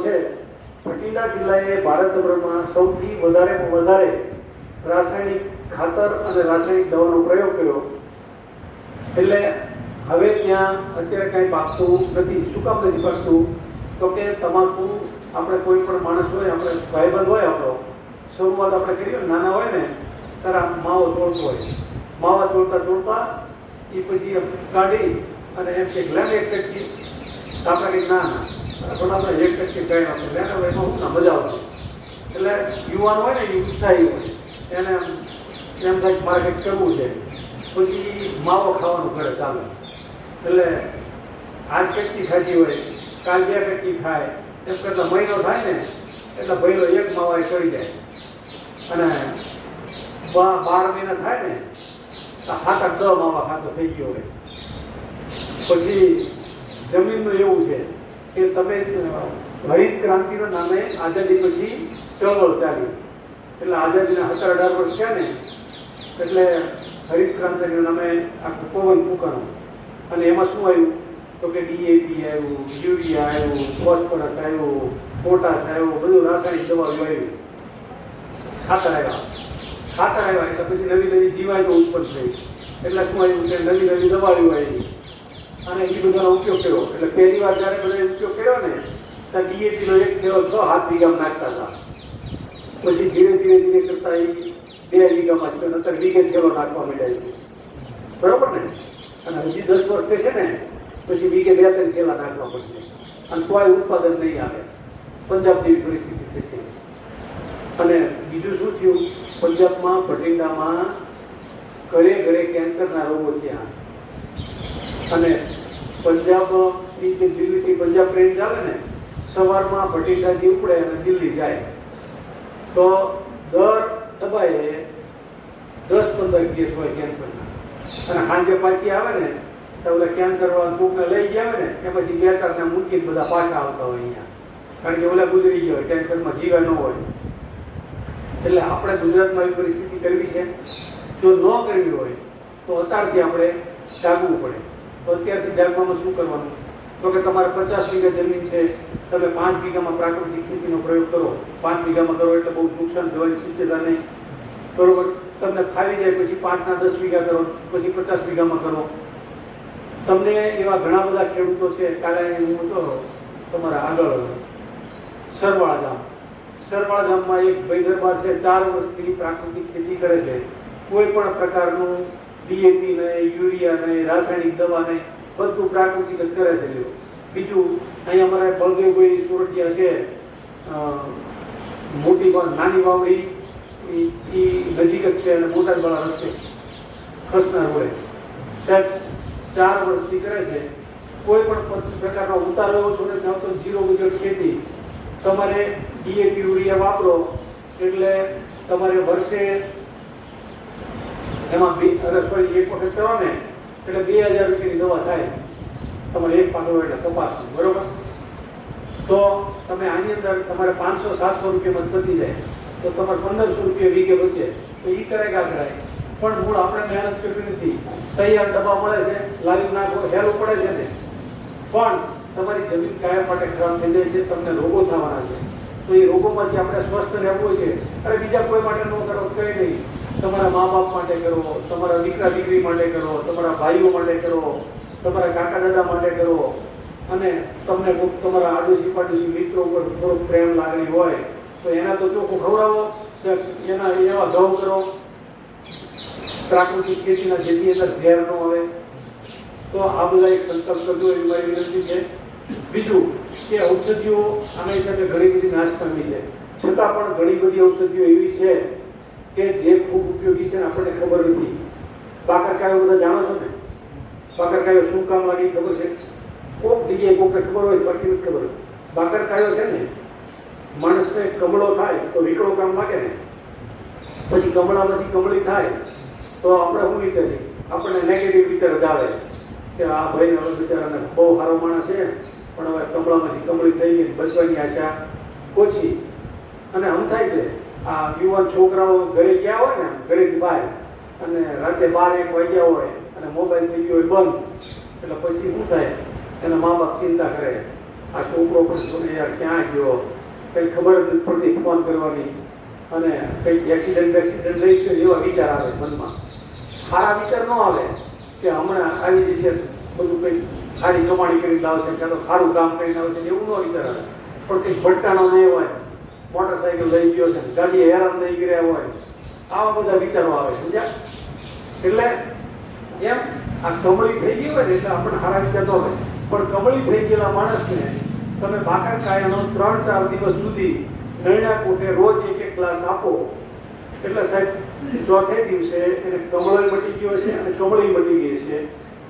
છે, ભટિંડા જિલ્લાએ ભારતભરમાં સૌથી વધારે રાસાયણિક ખાતર અને રાસાયણિક દવાનો પ્રયોગ કર્યો. એટલે હવે ત્યાં અત્યારે કાંઈ પાકતું નથી. શું કામ નથી પાકતું? તો કે તમાકુ આપણે કોઈ પણ માણસ હોય, આપણે ભાઈબંધ હોય, આપણો શરૂઆત આપણે કરીએ નાના હોય ને ત્યારે માવો ચોળતો હોય. માવા ચોળતા એ પછી કાઢી અને એમ કે લેને એક ટકી આપણે કંઈક ના પણ આપણે એક ટકી કહી નાખો લેને એમાં હું ના મજા આવશે. એટલે યુવાન હોય ને એ ઉત્સાહી હોય, એને એમ થાય મારે કંઈક કરવું છે, પછી માવો ખાવાનું કરે ચાલે. એટલે આજ કટકી ખાધી હોય, કાલ 2 કટકી ખાય, એમ કરતાં મહિનો થાય ને એટલે પહેલો એક માવા એ ચડી જાય. અને 12 મહિના થાય ને તો 7-8-10 માવા ખાતો થઈ ગયો હોય. પછી જમીનનું એવું છે કે તમે હરિત ક્રાંતિના નામે આઝાદી પછી ચળવળ ચાલી. એટલે આઝાદીના 17-18 વર્ષ થયા ને એટલે હરિત ક્રાંતિના નામે આખું પવન ફૂંકાણું. અને એમાં શું આવ્યું તો કે ડીએપી આવ્યું, યુરિયા આવ્યું, ફોસ્ફરસ આવ્યું, પોટાશ આવ્યું, બધું રાસાયણિક દવાઓ આવ્યું, ખાતર આવ્યા. એટલે પછી નવી જીવાતો ઉત્પન્ન થઈ. એટલે શું આવ્યું કે નવી દવાઓ આવી અને એ બધાનો ઉપયોગ કર્યો. એટલે પહેલી વાર જ્યારે બધા ઉપયોગ કર્યો ને ત્યાં ડીએપીનો એક થેલો 6-7 વીઘામાં નાખતા હતા. પછી ધીરે કરતા એ 2 વીઘામાં છે, નતર વીઘે થેલો નાખવા માંડ્યા. બરોબર ને? અને હજી 10 વર્ષ છે ને પછી વીઘે 2-3 થેલા નાખવા પડશે અને તોય ઉત્પાદન નહીં આવે. પંજાબ જેવી પરિસ્થિતિ થશે. અને બીજું શું થયું, પંજાબમાં ભટિંડામાં ઘરે કેન્સરના રોગો થયા. અને પંજાબની જે દિલ્હીથી પંજાબ ટ્રેન ચાલે ને સવારમાં ભટિંડાથી ઉપડે અને દિલ્હી જાય તો દર ડબ્બાએ 10-15 કેસ હોય કેન્સરના. અને સાંજે પાછી આવે ને તો ઓલા કેન્સરવાળા કોકને લઈ ગયા હોય ને એમાંથી 2-4ને મૂકીને બધા પાછા આવતા હોય અહીંયા. કારણ કે ઓલા ગુજરી ગયા હોય, કેન્સરમાં જીવા ન હોય. એટલે આપણે ગુજરાતમાં એવી પરિસ્થિતિ કરવી છે. જો ન કરવી હોય તો અત્યારથી આપણે જાગવું પડે. તો અત્યારથી જાગવામાં શું કરવાનું? તો કે તમારે 50 વીઘા જમીન છે, તમે 5 વીઘામાં પ્રાકૃતિક ખેતીનો પ્રયોગ કરો. 5 વીઘામાં કરો એટલે બહુ નુકસાન થવાની શક્યતા નહીં. બરોબર? તમને ફાવી જાય પછી 5ના 10 વીઘા કરો, પછી 50 વીઘામાં કરો. તમને એવા ઘણા બધા ખેડૂતો છે. કાલે હું તો તમારા આગળ સરવાળા ગામમાં એક ભાઈ દરબાર છે, 4 વર્ષથી પ્રાકૃતિક ખેતી કરે છે. કોઈ પણ પ્રકારનું ડીએપી નહીં, યુરિયા નહીં, રાસાયણિક દવા નહીં, બધું પ્રાકૃતિક જ કરે છે. બીજું અહીંયા અમારે બળદેવભાઈ સુરતિયા છે, નાની વાવડી એ નજીક જ છે અને બોટાદવાળા રસ્તે ખસના રોડે સાહેબ 4 વર્ષથી કરે છે. કોઈ પણ પ્રકારનો ઉતારો એવો છો ને ત્યાં તો 0 બજેટ ખેતી. તમારે ડીએપી યુરિયા વાપરો એટલે તમારે વર્ષે એમાં એક વખત કરો ને એટલે 2000 રૂપિયાની દવા થાય તમારે એક પાકો એટલે તપાસનું. બરોબર? તો તમે આની અંદર તમારે 500-700 રૂપિયામાં પતી જાય તો તમારે 1500 રૂપિયા વીઘે બચે. તો એ કરાય પણ મૂળ આપણે મહેનત કરવી નથી. તૈયાર ડબ્બા મળે છે, લાવી નાખો, હેલું પડે છે ને, પણ તમારી જમીન કાયમ માટે ખરાબ થઈ જાય છે, તમને રોગો થવાના છે. તો એ રોગોમાંથી આપણે સ્વસ્થ રહેવું છે. અરે બીજા કોઈ માટે ન કરો, કંઈ નહીં. તમારા મા બાપ માટે કરો, તમારા દીકરી માટે કરો, તમારા ભાઈઓ માટે કરો, તમારા કાકા દાદા માટે કરો. અને તમને તમારા આડોશી મિત્રો ઉપર થોડોક પ્રેમ લાગણી હોય તો એના તો ચોખ્ખું ખવડાવો, એના એવા ઘઉં કરો પ્રાકૃતિક ખેતીના, જેથી અંદર ઝેર ન આવે. તો આ બધા એક સંકલ્પ કરજો એવી મારી વિનંતી છે. બીજું કે ઔષધિઓ આના હિસાબે ઘણી બધી નાશ પામી છે, છતાં પણ ઘણી બધી ઔષધિઓ એવી છે કે જે ખૂબ ઉપયોગી છે ને આપણને ખબર નથી. બાકરકાયો બધા જાણો છો ને? બાકરકાયો શું કામ લાગે ખબર છે? કોઈક જગ્યાએ કોઈને ખબર હોય, બાકી નથી ખબર. બાકરકાયો છે ને માણસને કમળો થાય તો વિકળો કામ લાગે ને, પછી કમળામાંથી કમળી થાય તો આપણે શું વિચારીએ? આપણને નેગેટિવ વિચાર જ આવે કે આ ભાઈને હવે બિચારાને બહુ સારો માણસ છે પણ હવે કમળામાંથી કમળી થઈ ગઈ, બચવાની આશા ઓછી. અને આમ થાય કે આ યુવાન છોકરાઓ ઘરે ગયા હોય ને, ઘરેથી બહાર, અને રાતે 12-1 વાગ્યા હોય અને મોબાઈલ થઈ ગયો હોય બંધ, એટલે પછી શું થાય? એના મા બાપ ચિંતા કરે આ છોકરો પણ જોને યાર ક્યાં ગયો, કંઈ ખબર જ નથી પડતી, ફોન કરવાની અને કંઈક એક્સિડન્ટ લઈ છે એવા વિચાર આવે મનમાં. સારા વિચાર ન આવે કે હમણાં આવી જશે બધું કંઈક સારી કમાણી કરીને લાવશે, કાં તો સારું કામ કરીને આવશે, એવું ન વિચાર આવે. પણ કંઈક ભટકાનો નહીં હોય, મોટરસાઇકલ લઈ ગયો છે, ગાડી હેરાન થઈ ગયા હોય, આવા બધા વિચારો આવે. સમજ્યા? એટલે એમ આ કમળી થઈ ગઈ હોય ને એટલે આપણને સારા વિચાર ન હોય. પણ કમળી થઈ ગયેલા માણસને તમે બાકર કાયાનો 3-4 દિવસ સુધી નૈણા કોઠે રોજ 1-1 ગ્લાસ આપો એટલે સાહેબ ચોથે દિવસે એને કમળો મટી ગયો છે અને કમળી મટી ગઈ છે.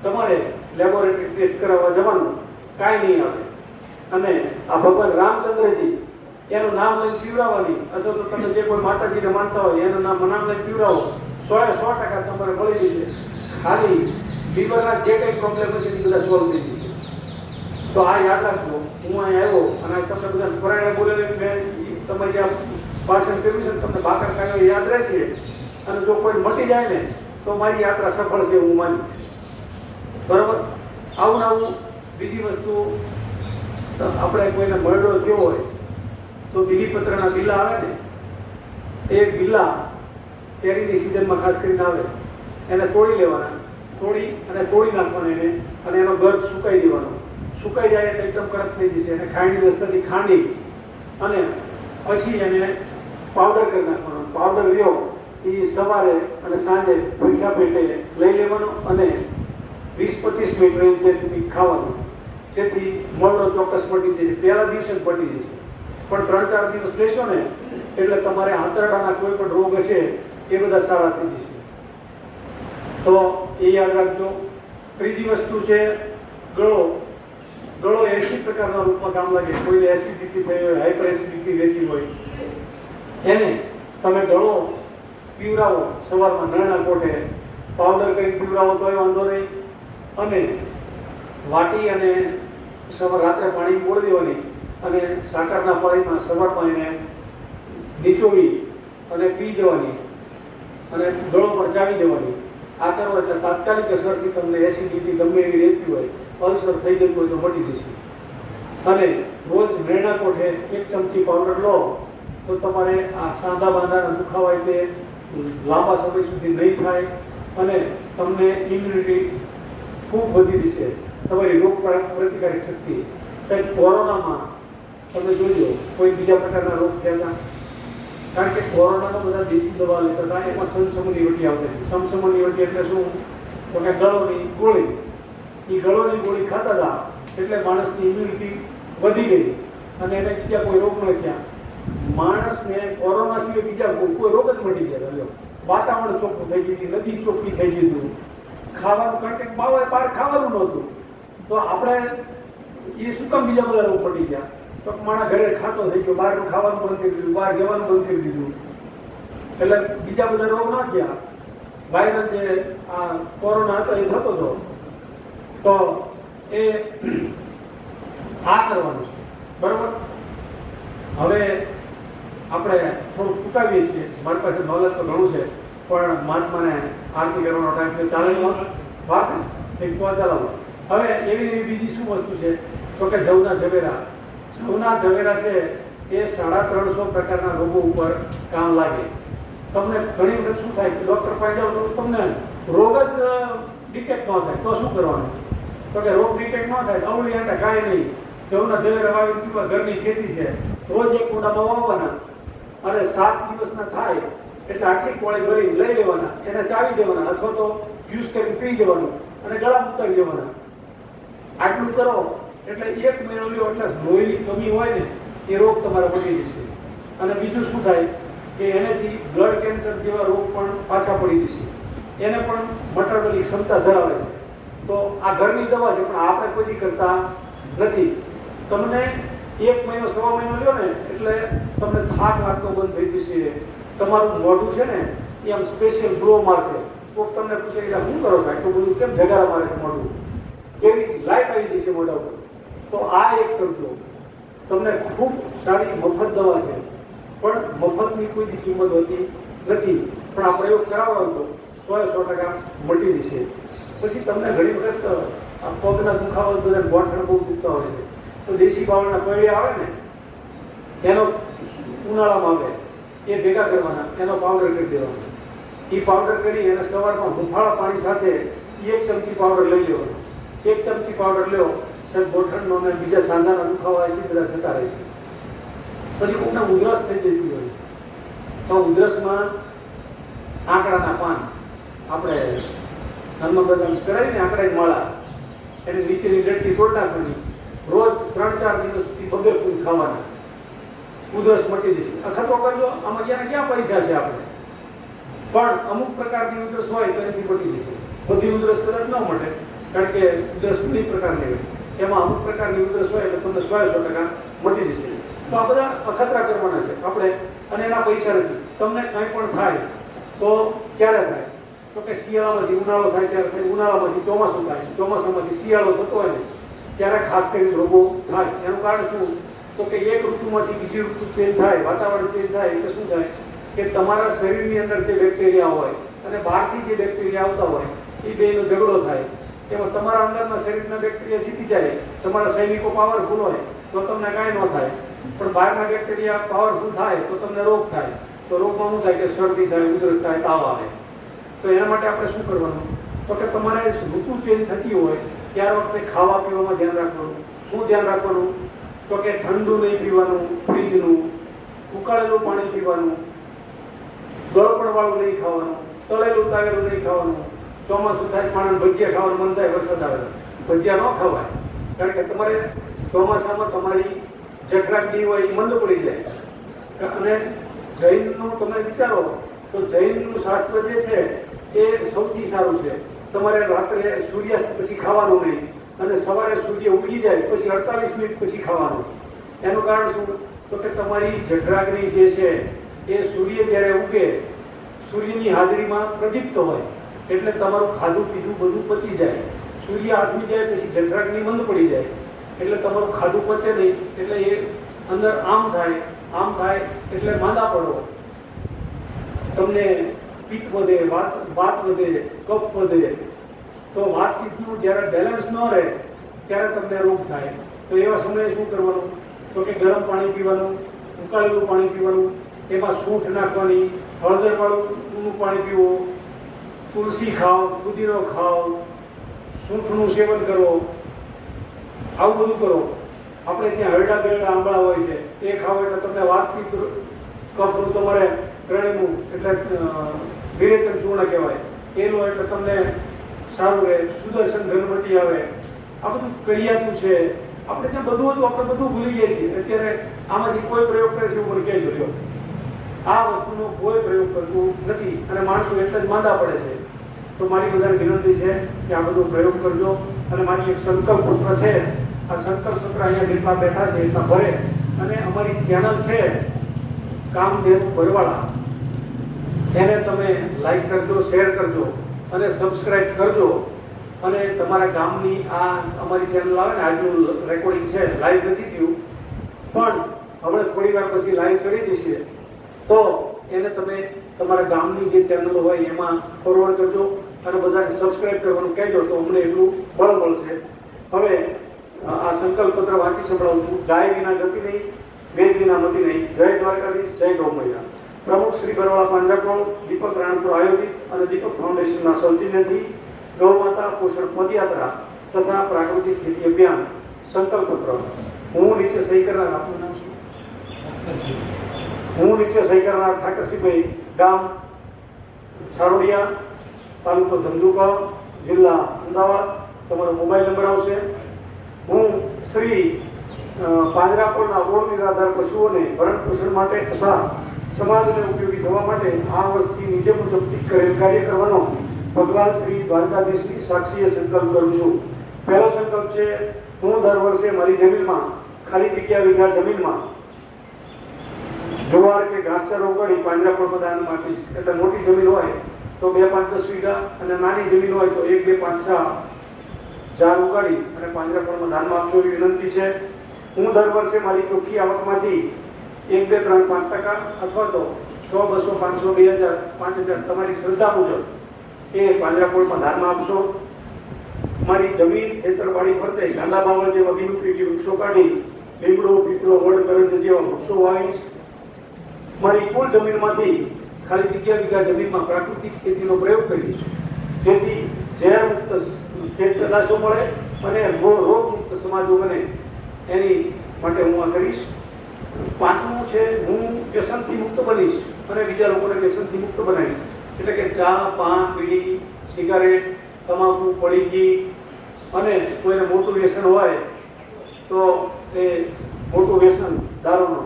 તમારે લેબોરેટરી ટેસ્ટ કરાવવા જવાનું કાંઈ નહીં આવે. અને આ ભગવાન રામચંદ્રજી એનું નામ લઈને પીવડાવવાની, અથવા તો તમે જે કોઈ માતાજીને માનતા હોય એનું નામ લઈને પીવડાવો, 100% તમારે મળી જશે. ખાલી લીવરના જે કંઈ પ્રોબ્લેમ હશે એ બધા સોલ્વ થઈ જશે. તો આ યાદ રાખજો. હું અહીં આવ્યો અને તમને બધા પરાણે બોલેલી મેં તમારી આ ભાષણ કર્યું છે, તમને બાકર કાઢ્યો યાદ રહેશે. અને જો કોઈ મટી જાય ને તો મારી યાત્રા સફળ છે હું માનીશ. બરાબર? આવું આવું. બીજી વસ્તુ, આપણે કોઈને મરડો થયો હોય તો બીલીપત્રના બિલ્લા આવે ને, એ બિલ્લા કેરીની સિઝનમાં ખાસ કરીને આવે, એને તોડી લેવાના, તોડી નાખવાના એને, અને એનો ગર્ભ સુકાઈ દેવાનો. સુકાઈ જાય એટલે એકદમ કડક થઈ જશે. એને ખાંડની દસ્તરથી ખાંડી અને પછી એને પાવડર કરી નાખવાનો. પાવડર રહ્યો એ સવારે અને સાંજે ભૂખ્યા પેટે લઈ લેવાનો અને 20-25 મિનિટ રહી જેથી ખાવાનું. જેથી મોરડો ચોક્કસ મટી જશે. પહેલા દિવસે જ મટી જશે. પણ 3-4 દિવસ લેશો ને એટલે તમારે આંતરડાના કોઈ પણ રોગ હશે એ બધા સારા થઈ જશે. તો એ યાદ રાખજો. ત્રીજી વસ્તુ છે ગળો. ગળો 80 પ્રકારના રૂપમાં કામ લાગે. કોઈને એસિડિટી થઈ હોય, હાઇપર એસિડિટી રહેતી હોય, એને તમે ગળો પીવડાવો સવારમાં નળના કોઠે, પાવડર કરી પીવડાવો તોય વાંધો નહીં. અને વાટી અને રાત્રે પાણી બોળી દેવાની અને સાકરના પાણીમાં સવારમાં એને નીચોવી અને પી જવાની અને ગળો પર ચાવી દેવાની. આ કરો એટલે તાત્કાલિક અસરથી તમને એસિડિટી ગમે એવી રહેતી હોય, અલ્સર થઈ જતું હોય તો મટી જશે. અને રોજ નૈણા કોઠે 1 ચમચી પાવડર લો તો તમારે આ સાંધા બાંધાના દુખાવા તે લાંબા સમય સુધી નહીં થાય અને તમને ઇમ્યુનિટી ખૂબ વધી જશે. તમારી રોગ પ્રતિકારક શક્તિ. સાહેબ કોરોનામાં તમે જોજો કોઈ બીજા પ્રકારના રોગ થયા હતા, કારણ કે કોરોનામાં બધા દેશી દવા લેતા હતા. એમાં સમસમની વટી આવતી હતી. સમસમની વટી એટલે શું? તો કે ગળોની ગોળી. એ ગળોની ગોળી ખાતા હતા એટલે માણસની ઇમ્યુનિટી વધી ગઈ અને એને બીજા કોઈ રોગ ન થયા. માણસને કોરોના સિવાય બીજા કોઈ રોગ જ મટી ગયા. વાતાવરણ ચોખ્ખું થઈ ગયું, નદી ચોખ્ખી થઈ ગયું, ખાવાનું કન્ટેન્ટ બહાર ખાવાનું નહોતું. તો આપણે એ શું કામ બીજા બધા રોગ મટી ગયા? તો મારા ઘરે ખાતો થઈ ગયો, બહારનું ખાવાનું બંધ કરી દીધું, બહાર જવાનું બંધ કરી દીધું, એટલે બીજા બધા રોગ ના થયા. વાયરલ જે આ કોરોના હતો એ થતો હતો. તો એ આ કરવાનું છે. બરોબર? હવે આપણે થોડું ચૂકાવીએ છીએ. મારી પાસે નોલેજ તો ઘણું છે પણ મહાત્માને આરતી કરવાનો ટાઈમ છે. ચાલે વાત છે એક ચલાવો. હવે એવી બીજી શું વસ્તુ છે તો કે જવના ઝવેરા. જવના ઝવેરા છે એ 350 પ્રકારના રોગો ઉપર કામ લાગે. તમને ઘણી વખત શું થાય કે ડૉક્ટર પાસે જાઓ તો તમને રોગ જ ડિટેક્ટ ન થાય તો શું કરવાનું? તો કે રોગ ડિટેક્ટ ન થાય અવળી આટા કાંઈ નહીં. જવના ઝવેરા વાવી પીવા, ઘરની ખેતી છે, રોજ 1 કુંડામાં વાવવાના અને 7 દિવસના થાય એટલે આટલી કોળી ભરી લઈ લેવાના, એને ચાવી દેવાના અથવા તો જ્યુસ કરીને પી જવાનું અને ગળામાં ઉતારી દેવાના. આટલું કરો એટલે 1 મહિનો લ્યો એટલે લોહીની કમી હોય ને એ રોગ તમારા મટી જશે. અને બીજું શું થાય કે એનાથી બ્લડ કેન્સર જેવા રોગ પણ પાછા પડી જશે. એને પણ મટાડવાની ક્ષમતા ધરાવે છે. તો આ ઘરની દવા છે પણ આપણે કોઈ કરતા નથી. તમને 1 મહિનો 1.5 મહિનો લ્યો ને એટલે તમને થાક લાગતો બંધ થઈ જશે. તમારું મોઢું છે ને એ આમ સ્પેશિયલ ગ્લો મારશે. કોઈક તમને પૂછે કે શું કરો છો, એટલું બધું કેમ જગારા મારે છે મોઢું, કેવી લાઈટ આવી જશે મોઢા ઉપર. તો આ એક કરજો. તમને ખૂબ સારી મફત દવા છે પણ મફતની કોઈ કિંમત હોતી નથી. પણ આ પ્રયોગ કરાવવાનો તો 100% મટી જશે. પછી તમને ઘણી વખત પગના દુખાવા બધા ગોઠણ બહુ દુખતા હોય છે તો દેશી બાવળના પૈડિયા આવે ને એનો ઉનાળામાં આવે એ ભેગા કરવાના, એનો પાવડર કરી દેવાનો. એ પાવડર કરી એને સવારમાં હુંફાળા પાણી સાથે 1 ચમચી પાવડર લઈ લેવાનો. 1 ચમચી પાવડર લ્યો, સાહેબ ગોઠણનો અને બીજા સાંધાના દુખાવા છે બધા થતા રહે છે. પછી કોઈને ઉધરસ થઈ જતી હોય તો ઉધરસમાં આંકડાના પાન આપણે ઘરમાં બધા ચડાવીને આંકડાની માળા એની નીચેની ડટ્ટી તોડ નાખવાની, રોજ 3-4 દિવસ સુધી બગર ફૂલ ખાવાના, ઉધરસ મટી જશે. અખતો કરજો, આમાં ક્યાં પૈસા છે આપણે, પણ અમુક પ્રકારની ઉધરસ હોય તો એનાથી મટી જશે. બધી ઉધરસ કદાચ ન મળે, કારણ કે ઉધરસ ઘણી પ્રકારની હોય, એમાં અમુક પ્રકારની ઉધરસ હોય એટલે તમને 100% મટી જશે. તો આ બધા અખતરા કરવાના છે આપણે, અને એના પૈસા નથી. તમને કંઈ પણ થાય તો ક્યારે થાય? તો કે શિયાળામાંથી ઉનાળો થાય ત્યારે થાય, ઉનાળામાંથી ચોમાસું થાય, ચોમાસામાંથી શિયાળો થતો હોય ને ત્યારે ખાસ કરીને રોગો થાય. એનું કારણ શું? તો કે એક ઋતુમાંથી બીજી ઋતુ ચેન્જ થાય, વાતાવરણ ચેન્જ થાય એટલે શું થાય કે તમારા શરીરની અંદર જે બેક્ટેરિયા હોય અને બહારથી જે બેક્ટેરિયા આવતા હોય એ બેનો ઝઘડો થાય. એમાં તમારા અંદરના શરીરના બેક્ટેરિયા જીતી જાય, તમારા સૈનિકો પાવરફુલ હોય તો તમને કાંઈ ન થાય, પણ બહારના બેક્ટેરિયા પાવરફુલ થાય તો તમને રોગ થાય. તો રોગમાં શું થાય કે શરદી થાય, ઉધરસ થાય, તાવ આવે. તો એના માટે આપણે શું કરવાનું? તો કે તમારે ઋતુ ચેન્જ થતી હોય ત્યાર વખતે ખાવા પીવામાં ધ્યાન રાખવાનું. શું ધ્યાન રાખવાનું? તો કે ઠંડુ નહીં પીવાનું, ફ્રીજનું ઉકાળેલું પાણી પીવાનું, ગળપણવાળું નહીં ખાવાનું, તળેલું તાવેલું નહીં ખાવાનું. ચોમાસું થાય પાણી ભજીયા ખાવાનું મન થાય, વરસાદ આવે ભજીયા ન ખવાય, કારણ કે તમારે ચોમાસામાં તમારી જઠરાગ્નિ હોય એ મંદ પડી જાય. અને જૈનનું તમે વિચારો તો જૈનનું શાસ્ત્ર જે છે એ સૌથી સારું છે. તમારે રાત્રે સૂર્યાસ્ત પછી ખાવાનું નહીં, અને સવારે સૂર્ય ઉગી જાય પછી 48 મિનિટ પછી ખાવાનું. એનું કારણ શું? તો કે તમારી જઠરાગ્નિ જે છે એ સૂર્ય જ્યારે ઉગે, સૂર્યની હાજરીમાં પ્રદીપ્ત હોય એટલે તમારું ખાધું પીધું બધું પચી જાય. સૂર્ય આથમી જાય પછી જઠરાગ્નિ મંદ પડી જાય એટલે તમારું ખાધું પચે નહીં, એટલે એ અંદર આમ થાય એટલે માંદા પડો, તમને પિત્ત વધે, વાત વધે, કફ વધે. તો વાત પિત્તનું જ્યારે બેલેન્સ ન રહે ત્યારે તમને રોગ થાય. તો એવા સમયે શું કરવાનું? તો કે ગરમ પાણી પીવાનું, ઉકાળેલું પાણી પીવાનું, એમાં સૂંઠ નાખવાની, હળદરવાળું પાણી પીવું, તુલસી ખાઓ, પુદીનો ખાઓ, સૂંઠનું સેવન કરો, આવું બધું કરો. આપણે ત્યાં હરડા બેરડા આંબળા હોય છે એ ખાઓ એટલે તમને વાતપિત્ત કફનું તમારે ત્રણેયનું એટલે વિરેચન ચૂર્ણ કહેવાય એનું એટલે તમને સારું રહે. સુદર્શન ઘનવટી આવે, આ બધું કડિયાતું છે. આપણે ત્યાં બધું હતું, આપણે બધું ભૂલી ગયા છીએ. અત્યારે આમાંથી કોઈ પ્રયોગ કરે છે એવું મને કહેજો લ્યો. આ વસ્તુનો કોઈ પ્રયોગ કરતું નથી અને માણસો એટલે જ માંદા પડે છે. તો મારી બધાને વિનંતી છે કે આ બધો પ્રયોગ કરજો. અને મારી એક સંકલ્પ પત્ર છે, આ સંકલ્પ પત્ર અહીંયા જેટલા બેઠા છે એટલા ભરે, અને અમારી ચેનલ છે કામધેનુ બરવાળા, એને તમે લાઈક કરજો, શેર કરજો અને સબસ્ક્રાઇબ કરજો. અને તમારા ગામની આ અમારી ચેનલ આવે ને, આજનું રેકોર્ડિંગ છે, લાઈવ નથી થયું પણ હવે થોડી વાર પછી લાઈવ ચડી જશે, તો એને તમે તમારા ગામની જે ચેનલો હોય એમાં ફોરવર્ડ કરજો અને બધાને સબસ્ક્રાઇબ કરવાનું કહેજો, તો અમને એટલું બળ મળશે. હવે આ સંકલ્પ પત્ર વાંચી સંભળાવું છું. ગાય વિના ગતિ નહીં, વેદ વિના મતિ નહીં. જય દ્વારકાધીશ, જય ગૌ મૈયા. પ્રમુખ શ્રી બરવાળા પાંજરાપોળ, દીપક રાણપુર આયોજિત અને દીપક ફાઉન્ડેશનના સૌજન્યથી ગૌ માતા પોષણ પદયાત્રા તથા પ્રાકૃતિક ખેતી અભિયાન સંકલ્પ પત્ર. હું નીચે સહી કરનાર, આપનું નામ શું? હું નીચે સહી કરનાર ઠાકરસિંહભાઈ, ગામ છારોડિયા, તાલુકો ધંધુકા, જિલ્લા અમદાવાદ. તમારો મોબાઈલ નંબર આવશે. હું શ્રી પાંજરાપોળના ઓળ નિરાધાર પશુઓને ભરણ પોષણ માટે તથા સમાજને ઉપયોગી થવા માટે આ વર્ષથી નીચે મુજબ કરેલ કાર્ય કરવાનો ભગવાન શ્રી દ્વારકાધીશની સાક્ષીએ સંકલ્પ કરું છું. પહેલો સંકલ્પ છે, હું દર વર્ષે મારી જમીનમાં, ખાલી જગ્યા વીઘા જમીનમાં જુવાર કે ઘાસચારો ઉગાડી પાંજરાપોળમાં દાન આપીશ. એટલે મોટી જમીન હોય તો 2, 5, 10 વીઘા અને નાની જમીન હોય તો 1, 2, 5, 6 ઝાડ ઉગાડી અને પાંજરાપોળમાં દાનમાં આપજો એવી વિનંતી છે. હું દર વર્ષે મારી ચોખ્ખી આવકમાંથી 1, 2, 3, 5% અથવા તો 100, 200, 500, 2000, 5000 તમારી શ્રદ્ધા મુજબ એ પાંજરાપોળમાં દાનમાં આપશો. મારી જમીન ખેતરવાડી ફરતે ગાંડા બાવળ જેવા બિનઉપયોગી વૃક્ષો કાઢી લીમડો પીપળો વડ કરંજ જેવા વૃક્ષો વાવીશ. મારી કુલ જમીનમાંથી ખાલી જગ્યા વીઘા જમીનમાં પ્રાકૃતિક ખેતીનો પ્રયોગ કરીશ, જેથી ઝેર મુક્ત ખેત પેદાશો મળે અને રોગ મુક્ત સમાજો બને, એની માટે હું આ કરીશ. પાંચમું છે, હું વ્યસનથી મુક્ત બનીશ અને બીજા લોકોને વ્યસનથી મુક્ત બનાવીશ. એટલે કે ચા, પાન, બીડી, સિગારેટ, તમાકુ, પડીકી અને કોઈને મોટું વ્યસન હોય તો એ મોટું વ્યસન દારૂનો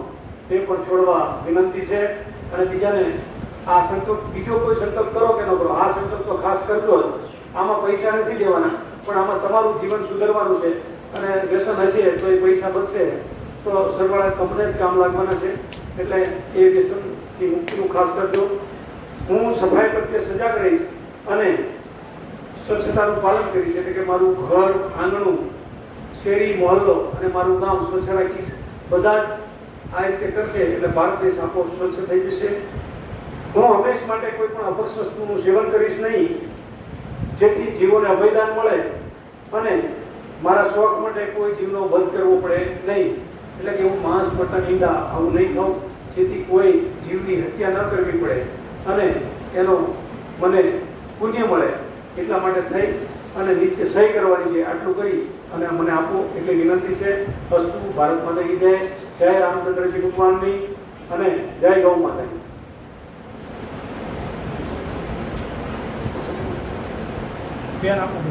તે પણ છોડવા વિનંતી છે. અને બીજાને આ સંકલ્પ, બીજો કોઈ સંકલ્પ કરો કે ન કરો, આ સંકલ્પ તો ખાસ કરજો જ. આમાં પૈસા નથી દેવાના, પણ આમાં તમારું જીવન સુધારવાનું છે. અને વ્યસન હશે તો એ પૈસા બચશે તો સરવાળે તમને જ કામ લાગવાના છે. એટલે એ વ્યસનથી મુક્તિનું ખાસ કરજો. હું સફાઈ પ્રત્યે સજાગ રહીશ અને સ્વચ્છતાનું પાલન કરીશ. એટલે કે મારું ઘર, આંગણું, શેરી, મોહલ્લો અને મારું ગામ સ્વચ્છ રાખીશ. બધા જ આ રીતે કરશે એટલે ભારત દેશ આપોઆપ સ્વચ્છ થઈ જશે. હું હંમેશ માટે કોઈ પણ અપક્ષ વસ્તુનું સેવન કરીશ નહીં, જેથી જીવોને અભયદાન મળે અને મારા શોખ માટે કોઈ જીવનો વધ કરવો પડે નહીં. એટલે કે હું માંસ, મટન, ઈંડા આવું નહીં ખાઉં, જેથી કોઈ જીવની હત્યા ન કરવી પડે અને એનો મને પુણ્ય મળે. એટલા માટે થઈ અને નીચે સહી કરવાની છે. આટલું કરી અને મને આપો એટલી વિનંતી છે. અસ્તુ. ભારત માતા કી જય. જય રામચંદ્રજી ભગવાનની અને જય ગૌ માતાની. બેન આપો.